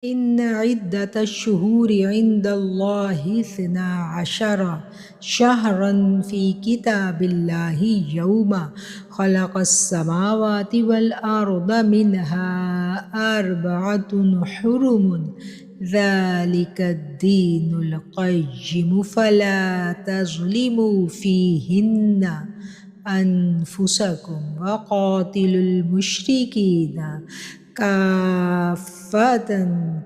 إن عدة الشهور عند الله 12 شهرا في كتاب الله يوم خلق السماوات والأرض منها 4 حرم ذلك الدين القيم فلا تظلموا فيهن أنفسكم وقاتلوا المشركين كافة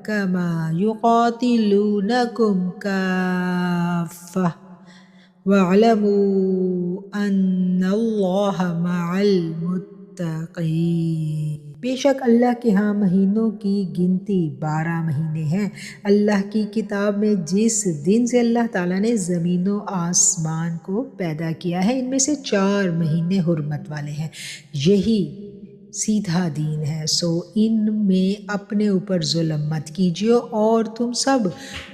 كما يقاتلونكم كافة واعلموا أن الله مع المتقين۔ بے شک اللہ کے ہاں مہینوں کی گنتی 12 مہینے ہیں۔ اللہ کی کتاب میں جس دن سے اللہ تعالیٰ نے زمین و آسمان کو پیدا کیا ہے، ان میں سے 4 مہینے حرمت والے ہیں، یہی سیدھا دین ہے، سو ان میں اپنے اوپر ظلم مت کیجیے اور تم سب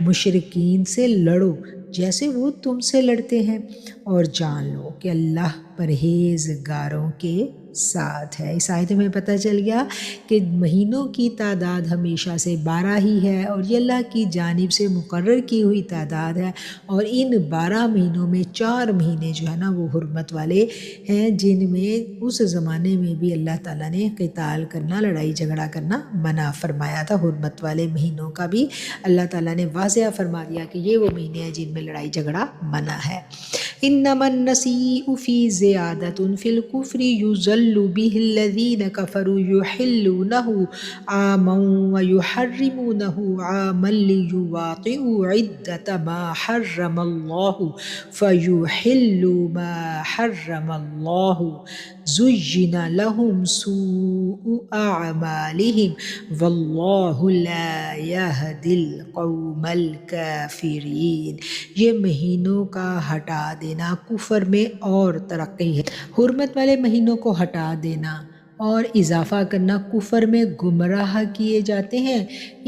مشرکین سے لڑو جیسے وہ تم سے لڑتے ہیں، اور جان لو کہ اللہ پرہیزگاروں کے ساتھ ہے۔ اس آیت میں پتہ چل گیا کہ مہینوں کی تعداد ہمیشہ سے 12 ہی ہے، اور یہ اللہ کی جانب سے مقرر کی ہوئی تعداد ہے، اور ان 12 مہینوں میں 4 مہینے جو ہے نا وہ حرمت والے ہیں، جن میں اس زمانے میں بھی اللہ تعالیٰ نے قتال کرنا، لڑائی جھگڑا کرنا منع فرمایا تھا۔ حرمت والے مہینوں کا بھی اللہ تعالیٰ نے واضح فرما دیا کہ یہ وہ مہینے ہیں جن میں لڑائی جھگڑا منع ہے۔ انما النسیء فی زیادۃ فی الکفر یضل بہ الذین کفروا یحلونہ عاما ویحرمونہ عاما لیواطئوا عدۃ ما حرم اللہ فیحلوا ما حرم اللہ زین لہم سوء اعمالہم واللہ لا یہدی القوم الکافرین۔ یہ مہینوں کا ہٹا دینا کفر میں اور ترقی ہے۔ حرمت والے مہینوں کو ہٹا دینا اور اضافہ کرنا کفر میں گمراہ کیے جاتے ہیں۔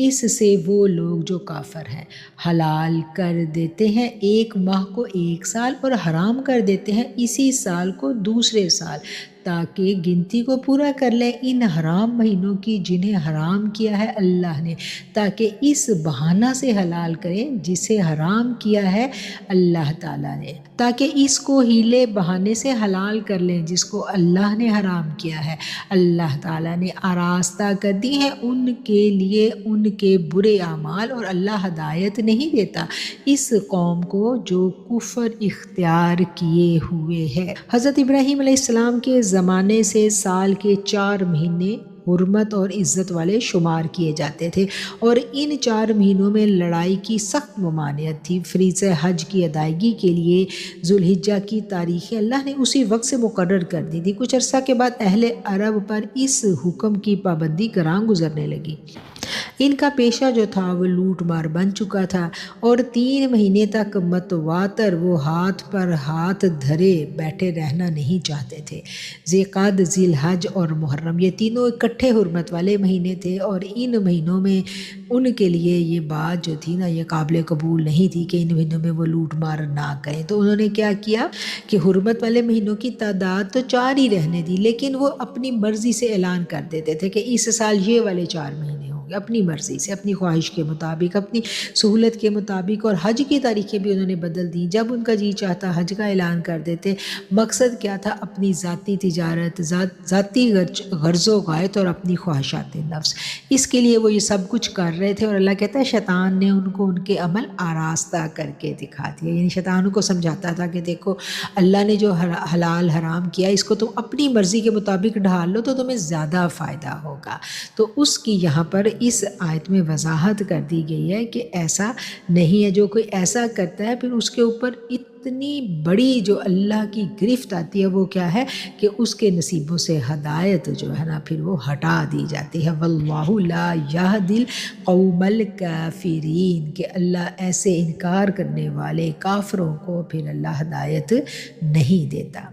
اس سے وہ لوگ جو کافر ہیں حلال کر دیتے ہیں ایک ماہ کو 1 سال، اور حرام کر دیتے ہیں اسی سال کو دوسرے سال، تاکہ گنتی کو پورا کر لیں ان حرام مہینوں کی جنہیں حرام کیا ہے اللہ نے، تاکہ اس بہانہ سے حلال کریں جسے حرام کیا ہے اللہ تعالیٰ نے، تاکہ اس کو ہیلے بہانے سے حلال کر لیں جس کو اللہ نے حرام کیا ہے۔ اللہ تعالیٰ نے آراستہ کر دی ہے ان کے لیے ان کے برے اعمال، اور اللہ ہدایت نہیں دیتا اس قوم کو جو کفر اختیار کیے ہوئے ہے۔ حضرت ابراہیم علیہ السلام کے زمانے سے سال کے 4 مہینے حرمت اور عزت والے شمار کیے جاتے تھے، اور ان 4 مہینوں میں لڑائی کی سخت ممانعت تھی۔ فریضہ حج کی ادائیگی کے لیے ذوالحجہ کی تاریخیں اللہ نے اسی وقت سے مقرر کر دی تھی۔ کچھ عرصہ کے بعد اہل عرب پر اس حکم کی پابندی گراں گزرنے لگی۔ ان کا پیشہ جو تھا وہ لوٹ مار بن چکا تھا، اور 3 مہینے تک متواتر وہ ہاتھ پر ہاتھ دھرے بیٹھے رہنا نہیں چاہتے تھے۔ ذی القعدہ، ذی الحج اور محرم یہ تینوں اکٹھے حرمت والے مہینے تھے، اور ان مہینوں میں ان کے لیے یہ بات جو تھی نا یہ قابل قبول نہیں تھی کہ ان مہینوں میں وہ لوٹ مار نہ کریں۔ تو انہوں نے کیا کیا کہ حرمت والے مہینوں کی تعداد تو 4 ہی رہنے دی، لیکن وہ اپنی مرضی سے اعلان کر دیتے تھے کہ اس سال یہ والے 4 مہینے ہوں گے، اپنی مرضی سے، اپنی خواہش کے مطابق، اپنی سہولت کے مطابق۔ اور حج کی تاریخیں بھی انہوں نے بدل دی، جب ان کا جی چاہتا حج کا اعلان کر دیتے۔ مقصد کیا تھا؟ اپنی ذاتی تجارت، ذاتی غرض و غایت اور اپنی خواہشات نفس، اس کے لیے وہ یہ سب کچھ کر رہے تھے۔ اور اللہ کہتا ہے شیطان نے ان کو ان کے عمل آراستہ کر کے دکھا دیا، یعنی شیطان ان کو سمجھاتا تھا کہ دیکھو اللہ نے جو حلال حرام کیا اس کو تم اپنی مرضی کے مطابق ڈھال لو تو تمہیں زیادہ فائدہ ہوگا۔ تو اس کی یہاں پر اس آیت میں وضاحت کر دی گئی ہے کہ ایسا نہیں ہے، جو کوئی ایسا کرتا ہے پھر اس کے اوپر اتنی بڑی جو اللہ کی گرفت آتی ہے وہ کیا ہے کہ اس کے نصیبوں سے ہدایت جو ہے نا پھر وہ ہٹا دی جاتی ہے۔ واللہ لا یہدی القوم الکافرین، کہ اللہ ایسے انکار کرنے والے کافروں کو پھر اللہ ہدایت نہیں دیتا۔